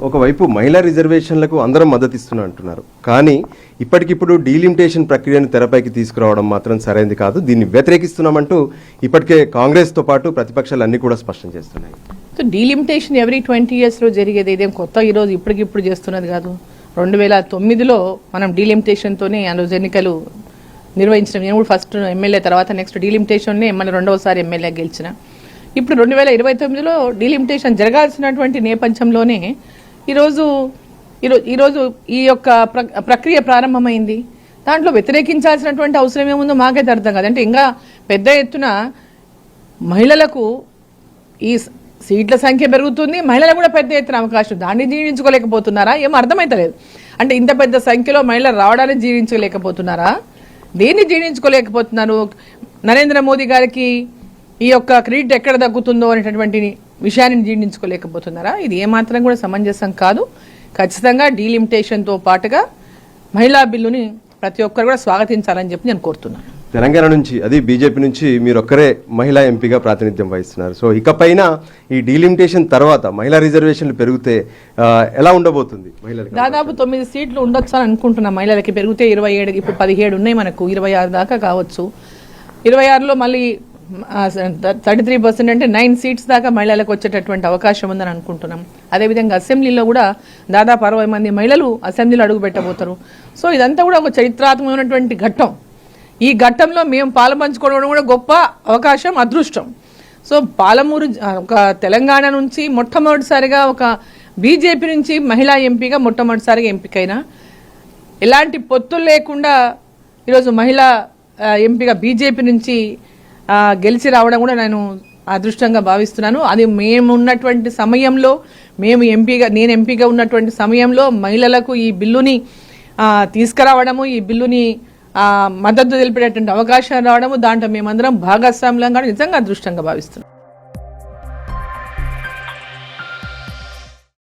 ఒకవైపు మహిళా రిజర్వేషన్లకు అందరం మద్దతిస్తున్నా అంటున్నారు, కానీ ఇప్పటికిప్పుడు డీలిమిటేషన్ ప్రక్రియను తెరపైకి తీసుకురావడం మాత్రం సరైనది కాదు, దీన్ని వ్యతిరేకిస్తున్నామంటూ ఇప్పటికే కాంగ్రెస్తో పాటు ప్రతిపక్షాలు అన్ని కూడా స్పష్టం చేస్తున్నాయి. సో డీలిమిటేషన్ ఎవ్రీ 20 yearsలో జరిగేది, ఇదేం కొత్త ఈరోజు ఇప్పటికిప్పుడు చేస్తున్నది కాదు. 2009లో మనం డీలిమిటేషన్తోనే ఆ రోజు ఎన్నికలు నిర్వహించిన. నేను కూడా ఫస్ట్ ఎమ్మెల్యే, తర్వాత నెక్స్ట్ డీలిమిటేషన్నే మళ్ళీ రెండవసారి ఎమ్మెల్యే గెలిచిన. ఇప్పుడు 2029లో డీలిమిటేషన్ జరగాల్సినటువంటి నేపథ్యంలోనే ఈరోజు ఈ యొక్క ప్రక్రియ ప్రారంభమైంది. దాంట్లో వ్యతిరేకించాల్సినటువంటి అవసరం ఏముందో మాకైతే అర్థం కాదు. అంటే ఇంకా పెద్ద ఎత్తున మహిళలకు ఈ సీట్ల సంఖ్య పెరుగుతుంది, మహిళలకు కూడా పెద్ద ఎత్తున అవకాశం, దాన్ని జీర్ణించుకోలేకపోతున్నారా ఏమో అర్థమైతలేదు. అంటే ఇంత పెద్ద సంఖ్యలో మహిళలు రావడాన్ని జీర్ణించుకోలేకపోతున్నారా, దేన్ని జీర్ణించుకోలేకపోతున్నారు? నరేంద్ర మోదీ గారికి ఈ యొక్క క్రెడిట్ ఎక్కడ దక్కుతుందో అనేటటువంటి విషయాన్ని జీర్ణించుకోలేకపోతున్నారా? ఇది ఏమాత్రం కూడా సమంజసం కాదు. ఖచ్చితంగా డీలిమిటేషన్తో పాటుగా మహిళా బిల్లుని ప్రతి ఒక్కరు కూడా స్వాగతించాలని చెప్పి నేను కోరుతున్నాను. తెలంగాణ నుంచి, అది బీజేపీ నుంచి మీరు ఒక్కరే మహిళా ఎంపీగా ప్రాతినిధ్యం వహిస్తున్నారు. సో ఇకపైన ఈ డీలిమిటేషన్ తర్వాత మహిళా రిజర్వేషన్లు పెరిగితే ఎలా ఉండబోతుంది? మహిళలకు దాదాపు 9 సీట్లు ఉండొచ్చు అని అనుకుంటున్నా. మహిళలకి పెరిగితే 27, ఇప్పుడు 17 ఉన్నాయి, మనకు 26 దాకా కావచ్చు. 26లో మళ్ళీ 33% అంటే 9 సీట్స్ దాకా మహిళలకు వచ్చేటటువంటి అవకాశం ఉందని అనుకుంటున్నాం. అదేవిధంగా అసెంబ్లీలో కూడా దాదాపు 60 మంది మహిళలు అసెంబ్లీలో అడుగు పెట్టబోతారు. సో ఇదంతా కూడా ఒక చరిత్రాత్మకమైనటువంటి ఘట్టం. ఈ ఘట్టంలో మేము పాలుపంచుకోవడం కూడా గొప్ప అవకాశం, అదృష్టం. సో పాలమూరు ఒక తెలంగాణ నుంచి మొట్టమొదటిసారిగా ఒక బీజేపీ నుంచి మహిళా ఎంపీగా మొట్టమొదటిసారిగా ఎంపికైన, ఎలాంటి పొత్తులు లేకుండా ఈరోజు మహిళా ఎంపీగా బీజేపీ నుంచి గెలిచి రావడం కూడా నేను అదృష్టంగా భావిస్తున్నాను. అది మేము ఉన్నటువంటి సమయంలో, నేను ఎంపీగా ఉన్నటువంటి సమయంలో మహిళలకు ఈ బిల్లుని తీసుకురావడము, ఈ బిల్లుని మద్దతు తెలిపేటటువంటి అవకాశం రావడము, దాంట్లో మేమందరం భాగస్వామ్యంగా నిజంగా అదృష్టంగా భావిస్తున్నాం.